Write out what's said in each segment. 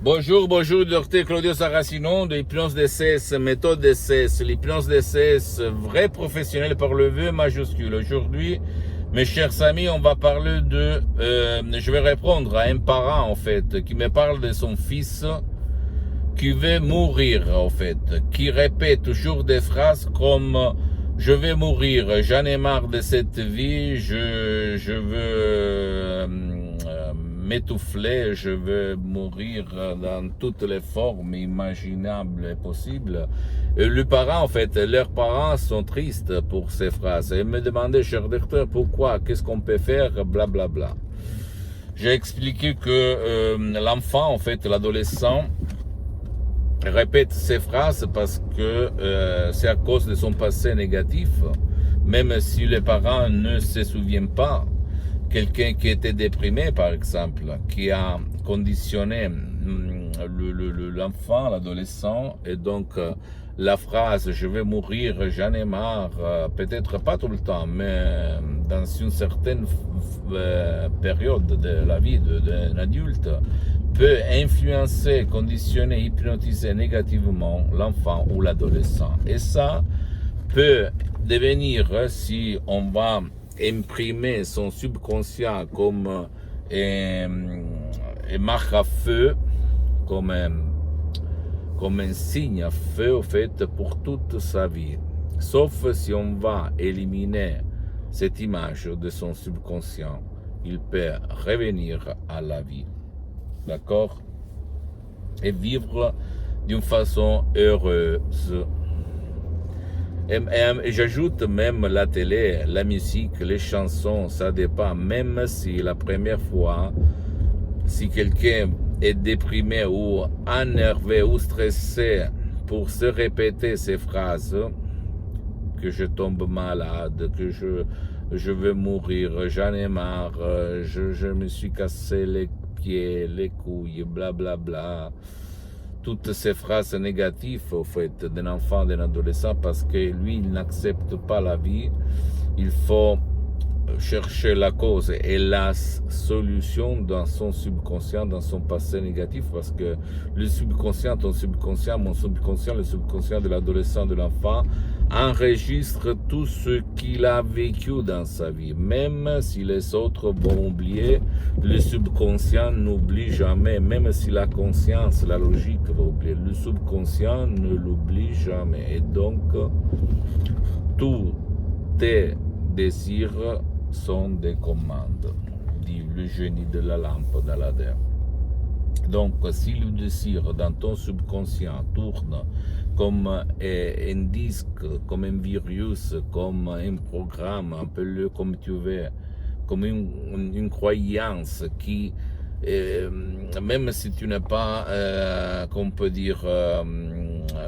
Bonjour, bonjour, docteur Claudio Saracino de l'hypnose DCS, méthode DCS, l'hypnose DCS, vrai professionnel par le V majuscule. Aujourd'hui, mes chers amis, on va parler je vais répondre à un parent, en fait, qui me parle de son fils qui veut mourir, en fait, qui répète toujours des phrases comme je vais mourir, j'en ai marre de cette vie, je veux m'étouffer, je veux mourir dans toutes les formes imaginables et possibles. Et les parents, en fait, leurs parents sont tristes pour ces phrases. Ils me demandaient, cher docteur, pourquoi, qu'est-ce qu'on peut faire, blablabla. Bla, bla. J'ai expliqué que l'enfant, en fait, l'adolescent, répète ces phrases parce que c'est à cause de son passé négatif, même si les parents ne se souviennent pas. Quelqu'un qui était déprimé, par exemple, qui a conditionné l'enfant, l'adolescent, et donc la phrase « je vais mourir, j'en ai marre », peut-être pas tout le temps, mais dans une certaine période de la vie d'un adulte, peut influencer, conditionner, hypnotiser négativement l'enfant ou l'adolescent. Et ça peut devenir, si on va imprimer son subconscient comme une marque à feu, comme un signe à feu, en fait, pour toute sa vie. Sauf si on va éliminer cette image de son subconscient, il peut revenir à la vie. D'accord? Et vivre d'une façon heureuse. Et j'ajoute même la télé, la musique, les chansons, ça dépend. Même si la première fois, si quelqu'un est déprimé ou énervé ou stressé pour se répéter ces phrases, que je tombe malade, que je veux mourir, j'en ai marre, je me suis cassé les pieds, les couilles, blablabla. Bla, bla. Toutes ces phrases négatives, au fait, d'un enfant, d'un adolescent, parce que lui, il n'accepte pas la vie. Il faut chercher la cause et la solution dans son subconscient, dans son passé négatif, parce que le subconscient, ton subconscient, mon subconscient, le subconscient de l'adolescent, de l'enfant, enregistre tout ce qu'il a vécu dans sa vie. Même si les autres vont oublier, le subconscient n'oublie jamais. Même si la conscience, la logique va oublier, le subconscient ne l'oublie jamais. Et donc, tous tes désirs sont des commandes, dit le génie de la lampe d'Aladin. Donc, si le désir dans ton subconscient tourne comme un disque, comme un virus, comme un programme, appelle-le comme tu veux, comme une croyance qui, même si tu n'es pas, qu'on peut dire,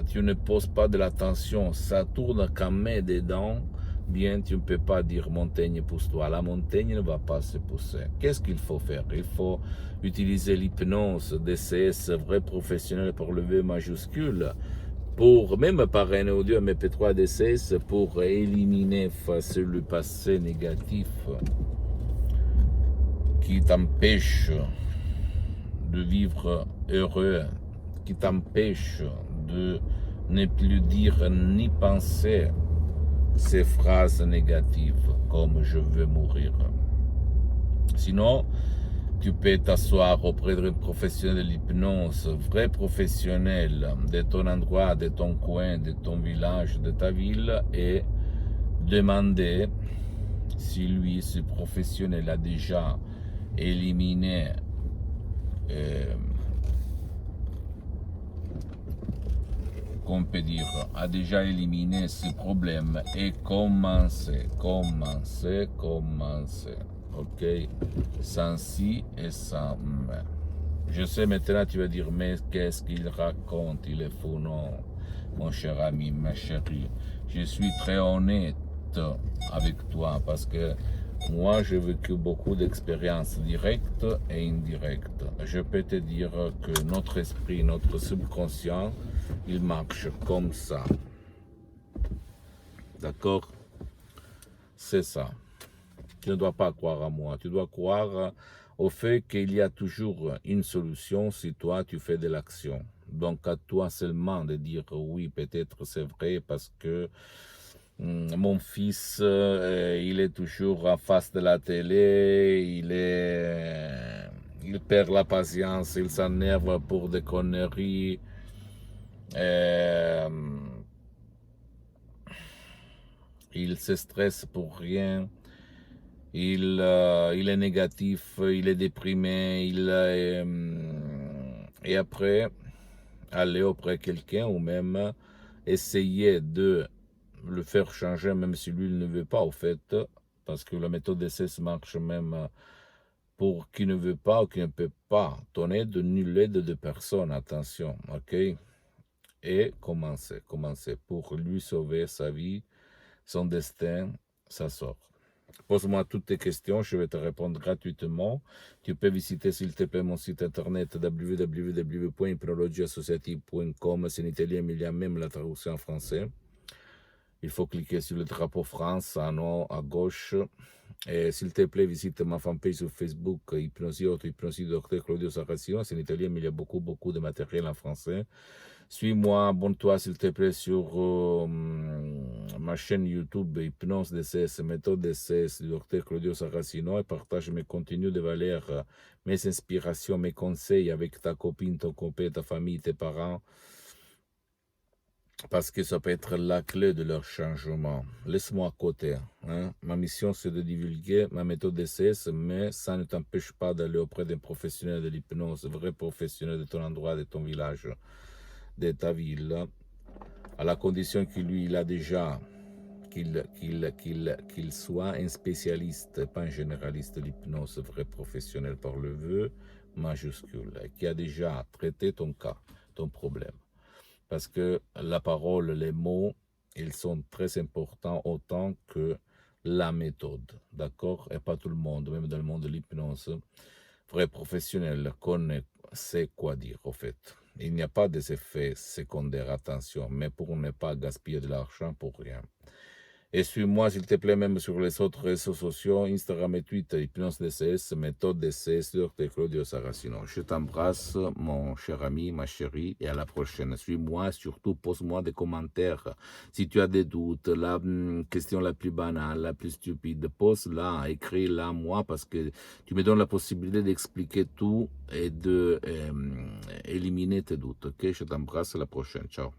tu ne poses pas de l'attention, ça tourne quand même dedans, bien, tu ne peux pas dire montagne pousse-toi. La montagne ne va pas se pousser. Qu'est-ce qu'il faut faire? Il faut utiliser l'hypnose DCS, vrai professionnel pour le V majuscule, pour, même par un audio MP3 DCS, pour éliminer face le passé négatif qui t'empêche de vivre heureux, qui t'empêche de ne plus dire ni penser ces phrases négatives comme je veux mourir. Sinon, tu peux t'asseoir auprès d'un professionnel de l'hypnose, vrai professionnel de ton endroit, de ton coin, de ton village, de ta ville, et demander si lui, ce professionnel, a déjà éliminé qu'on peut dire, a déjà éliminé ce problème et commencer, ok, sans si et sans mais. Je sais maintenant, tu vas dire, mais qu'est-ce qu'il raconte, il est fou, non, mon cher ami, ma chérie, je suis très honnête avec toi, parce que moi, j'ai vécu beaucoup d'expériences directes et indirectes. Je peux te dire que notre esprit, notre subconscient, il marche comme ça. D'accord? C'est ça. Tu ne dois pas croire à moi. Tu dois croire au fait qu'il y a toujours une solution si toi tu fais de l'action. Donc à toi seulement de dire oui, peut-être c'est vrai parce que mon fils, il est toujours en face de la télé, il perd la patience, il s'énerve pour des conneries. euh, il se stresse pour rien. Il est négatif, il est déprimé, et après, aller auprès de quelqu'un ou même essayer de le faire changer, même si lui il ne veut pas, au fait, parce que la méthode d'essai marche même pour qui ne veut pas ou qui ne peut pas. Ton aide, nulle aide de personne, attention, ok? Et commencer pour lui sauver sa vie, son destin, ça sort. Pose-moi toutes tes questions, je vais te répondre gratuitement. Tu peux visiter s'il te plaît mon site internet www.hypnologieassociative.com. C'est en italien, mais il y a même la traduction en français. Il faut cliquer sur le drapeau France en haut à gauche. Et s'il te plaît, visite ma fanpage sur Facebook, Hypnosie Auto, Hypnosie Docteur Claudio Saracino. C'est en italien, mais il y a beaucoup de matériel en français. Suis-moi, abonne-toi s'il te plaît sur ma chaîne YouTube Hypnose DCS, méthode DCS du Dr Claudio Saracino et partage mes contenus de valeur, mes inspirations, mes conseils avec ta copine, ton copain, ta famille, tes parents, parce que ça peut être la clé de leur changement. Laisse-moi à côté. Hein. Ma mission, c'est de divulguer ma méthode DCS, mais ça ne t'empêche pas d'aller auprès d'un professionnel de l'hypnose, vrai professionnel de ton endroit, de ton village, de ta ville, à la condition qu'il lui, il a déjà, qu'il soit un spécialiste, pas un généraliste de l'hypnose, vrai professionnel par le vœu majuscule, qui a déjà traité ton cas, ton problème. Parce que la parole, les mots, ils sont très importants autant que la méthode, d'accord? Et pas tout le monde, même dans le monde de l'hypnose, vrai professionnel sait quoi dire, au fait. Il n'y a pas des effets secondaires, attention, mais pour ne pas gaspiller de l'argent pour rien. Et suis-moi, s'il te plaît, même sur les autres réseaux sociaux, Instagram et Twitter, Hypnose DCS, méthode DCS, Dr Claudio Saracino. Je t'embrasse, mon cher ami, ma chérie, et à la prochaine. Suis-moi, surtout, pose-moi des commentaires. Si tu as des doutes, la question la plus banale, la plus stupide, pose-la, écris-la, moi, parce que tu me donnes la possibilité d'expliquer tout et de éliminer tes doutes. Ok, je t'embrasse, à la prochaine. Ciao.